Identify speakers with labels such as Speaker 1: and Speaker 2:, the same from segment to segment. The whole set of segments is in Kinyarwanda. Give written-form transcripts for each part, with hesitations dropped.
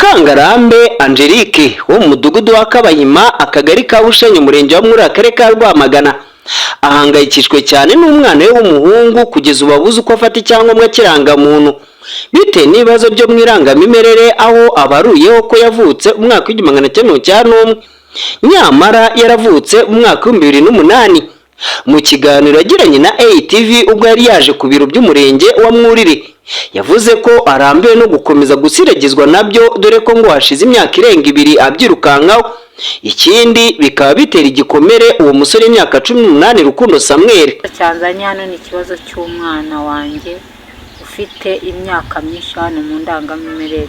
Speaker 1: Mukangarambe Angelique wo mu mudugudu wa Kabahima akagari ka Bushenyi umurenge wa Mwura akarere ka Rwamagana ahangayikishwe cyane n'umwana we w'umuhungu kugeza ubabuze uko afata icyangombwa kirangamuntu bite n'ibibazo byo mwirangamimerere aho abaruyeho ko yavutse umwaka wa 1991 nyamara yaravutse umwaka wa 2008. Mu kiganiro yagiranye na ATV ubwo yari yaje ku biro by'umurenge wa Mwurire yavuze ko arambiwe no gukomeza gusiragizwa nabyo dore ko ngo hashize imyaka irenga 2 abyirukankaho. Ikindi bikaba bitera igikomere uwo musore imyaka 18 Rukundo Samuel.
Speaker 2: Cyanzanye hano ni ikibazo cy'umwana wanjye ufite imyaka myinshi hano mu ndangamimerere.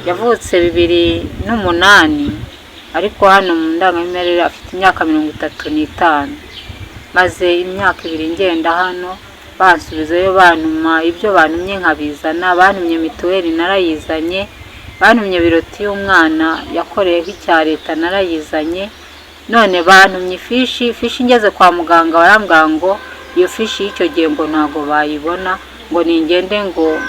Speaker 2: Yavutse 2008 ariko hano mu ndangamimerere afite imyaka 35. Maze imyaka 2 ngenda hano bansubizayo banuma ibyo banumye nkabizana, banumye mituweli narayizanye, banumye biroti y'umwana yakoreyeho icya leta narayizanye, none banumye fishi ngeze kwa muganga barambwira ngo iyo fishi y'icyo gihe ngo ntago bayibona, ngo ningende ngo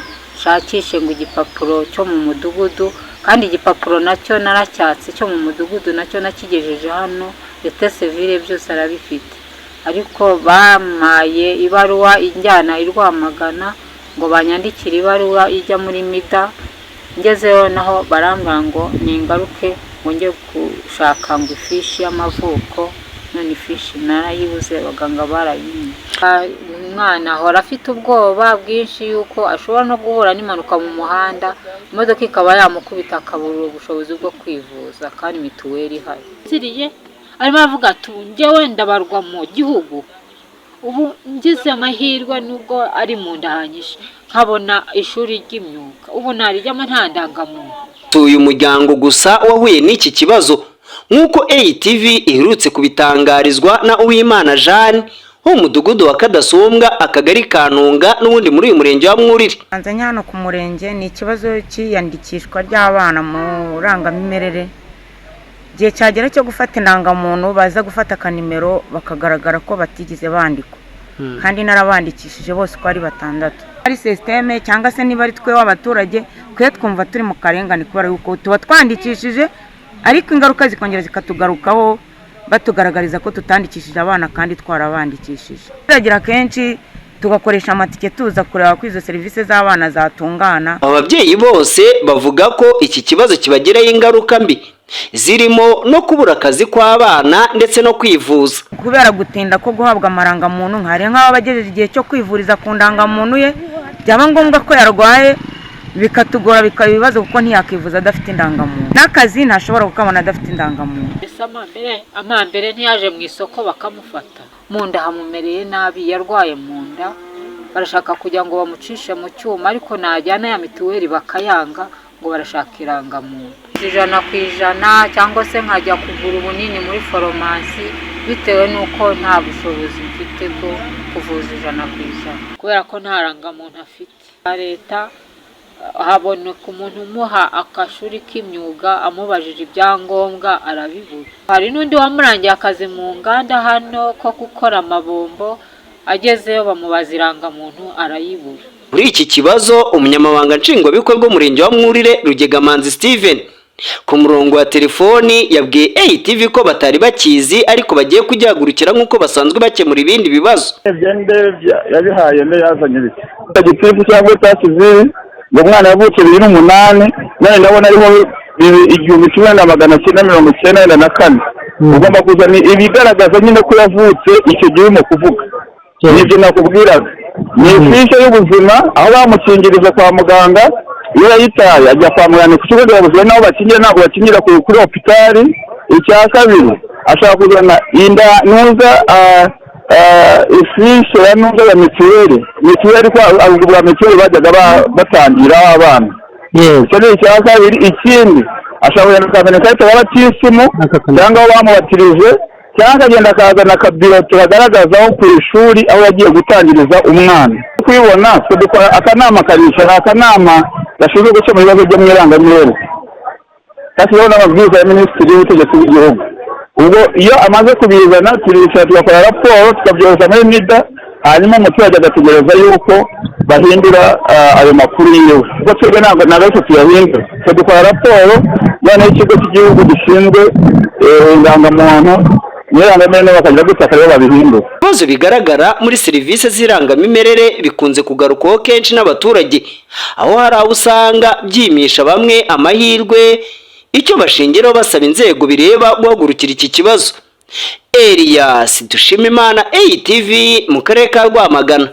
Speaker 2: shakishe ngo igipapuro cyo mu mudugudu, kandi igipapuro nacyo naracyatse cyo mu mudugudu nacyo nakigejeje hano, leta civile byose arabifite. Ariko bamaye ibaruwa injyana i Rwamagana ngo banyandikire ibaruwa ijya muri mida, ngezeho naho barambwira ngo ningaruke ngo nge gushaka ngo ifishi y'amavuko, none ifishi narayibuze baganga barayimye. Umwana ahora afite ubwoba bwinshi yuko ashobora no guhura n'impanuka mu muhanda, imodoka ikaba yamukubita akabura ubushobozi bwo kwivuza kandi mituweli ihari. Ziriye arimo avuga ati njyewe ndabarwa mu gihugu, ubu ngize amahirwe nubwo ari mu ndahanyisha nkabona ishuri ry'imyuga, ubu narijyamo nta ndangamuntu.
Speaker 1: Uyu muryango gusa wahuye n'iki kibazo nk'uko ATV iherutse kubitangarizwa na Uwimana Jeanne ho mudugudu wa Kadasumbwa akagari Kanunga n'ubundi muri uyu murenge wa Mwurire.
Speaker 3: Anzanye hano ku murenge ni ikibazo cy'iyandikishwa ry'abana mu rangamimerere. Gihe cyagera cyo gufata indangamuntu baza gufata akanimero bakagaragara ko batigeze bandikwa, kandi narabandikishije bose ko ari 6. Ari systeme cyangwa se niba ari twe w'abaturage kwe twumva turi mu karengane kubera yuko tuba twandikishije ariko ingaruka zikongera zikatugarukaho batugaragariza ko tutandikishije abana kandi twarabandikishije. Turagira kenshi tugakoresha amatike tuza kureba ko izo serivisi z'abana zatungana.
Speaker 1: Ababyeyi bose bavuga ko iki kibazo kibagiraho ingaruka mbi zirimo no kubura akazi kw'abana ndetse no kwivuza
Speaker 3: kubera gutinda ko guhabwa amarangamuntu. Nkari nk'aba bagejeje igihe cyo kwivuriza ku ndangamuntu ye byaba ngombwa ko yarwaye bikatugora bikaba ibibazo kuko ntiyakivuza adafite indangamuntu, n'akazi ntashobora gukabona adafite indangamuntu.
Speaker 2: Amambere ntiyaje mu isoko bakamufata, mu nda hamumereye nabi, yarwaye mu nda, barashaka kugira ngo bamucishe mu cyuma ariko najyana ya mituweli bakayanga ngo barashaka irangamuntu. 100% cyangwa se nkajya kugura ubunini muri farumasi bitewe nuko nta bushobozi mfite bwo kuvuza 100% kubera ko nta rangamuntu afite. Leta haboneka umuntu umuha akashuri k'imyuga amubajije ibyangombwa arabibura. Hari n'undi wamurangiye akazi mu nganda hano ko gukora amabombo, agezeyo bamubaza irangamuntu arayibura.
Speaker 1: Muri iki kibazo umunyamabanga nshingwabikorwa w'umurenge wa Mwurire Rugegamanzi Steven ku murongo wa telefoni yabwiye ATV ko batari bakizi ariko bagiye kujyagurukira nk'uko basanzwe bakemura ibindi bibazo.
Speaker 4: Yabihaye nde yazanye biki igitifu cyangwa tasize ngo mwana yavutse 2008 none ndabona ariho 1994 ugomba kuzana ibigaragaza nyine ko yavutse icyo gihe mu kuvuga nibyo nakubwiraga. Ni fiche y'ubuzima aho bamukingiriza kwa muganga, iyo yayitaye ajya kwa muganga ku kigo cy'ubuzima naho bakingira ntabwo bakingira kuri hospitali. Icya kabiri ashaka kuzana inda nuza ifiche ya nuza ya mituweli ko abugwa mituweli bajyaga batangira abana. Icyo ni icya kabiri. Ikindi ashaka kuzana karita y'abatisimu cyangwa bamubatirije cyangwa agenda akazana akabiro tugaragaza aho ku ishuri aho yagiye gutangiriza umwana. Kwibona twe dukora akanama karisha akanama gashinzwe gukemura ibibazo byo mu irangamimerere kashyiraho n'amabwiriza ya Minisitiri w'Ubutegetsi bw'Igihugu. Ubwo iyo amaze kubizana turicara tugakora raporo tukabyohereza muri mida hanyuma umuturage agategereza yuko bahindura ayo makuru yiwe kuko twebwe ntabwo tuyahindura twe dukora raporo noneho ikigo cy'igihugu gishinzwe indangamuntu n'irangamene bakagira gutaka rero babihindura.
Speaker 1: Ibibazo bigaragara muri serivisi z'irangamimerere bikunze kugarukwaho kenshi n'abaturage, aho hari abo usanga byimisha bamwe amahirwe, icyo bashingiraho basaba inzego bireba guhagurukira iki kibazo. Elias Dushimimana, ATV, mu karere ka Rwamagana.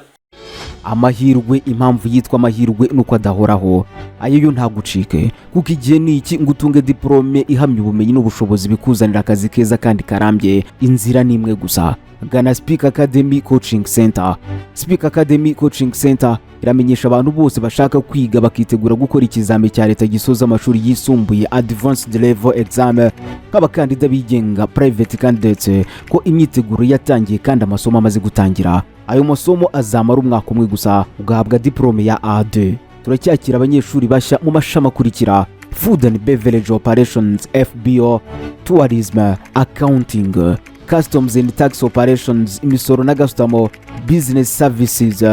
Speaker 5: Amahirwe, impamvu yitwa amahirwe nuko adahoraho, ayo yo ntagucike kuko igihe niki ngo utunge diplome ihamya ubumenyi n'ubushobozi bikuzanira akazi keza kandi karambye. Inzira ni imwe gusa, gana Speak Academy Coaching Center. Speak Academy Coaching Center iramenyesha abantu bose bashaka kwiga bakitegura gukora ikizami cya leta gisoza amashuri yisumbuye Advanced Level Exam nk'abakandida bigenga private candidates ko imyiteguro yatangiye kandi amasomo amaze gutangira. Ayo masomo azamara umwaka umwe gusa ugahabwa diplome ya A2. Turacyakira abanyeshuri bashya mu mashami akurikira: Food and Beverage Operations FBO, Tourism, Accounting, Customs and Tax Operations, imisoro na gasutamo, Business Services,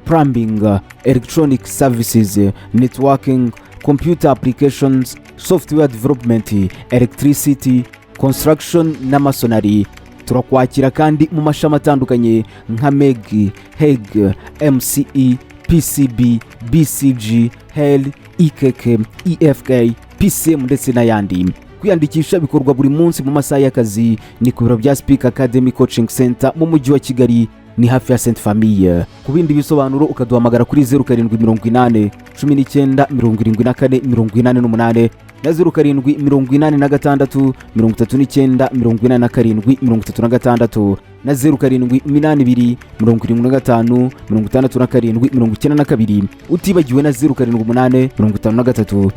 Speaker 5: Plumbing, Electronic Services, Networking, Computer Applications, Software Development, Electricity, Construction na Masonary. Turakwakira kandi mu mashami atandukanye nka MEG, HEG, MCE, PCB, BCG, HEL, IKK, EFK, PCM ndetse n'ayandi. Kwiyandikisha bikorwa buri munsi mu masaha y'akazi ni ku biro bya Speak Academy Coaching Center mu mujyi wa Kigali, ni hafi ya Sainte Famille. Ku bindi bisobanuro ukaduhamagara kuri 0788 19 74 48 na 0786 39 47 na 0782 75 67 utibagiwe na 0788 53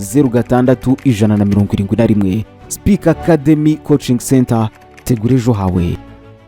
Speaker 5: 06 171. Speak Academy Coaching Center, tegura ejo hawe.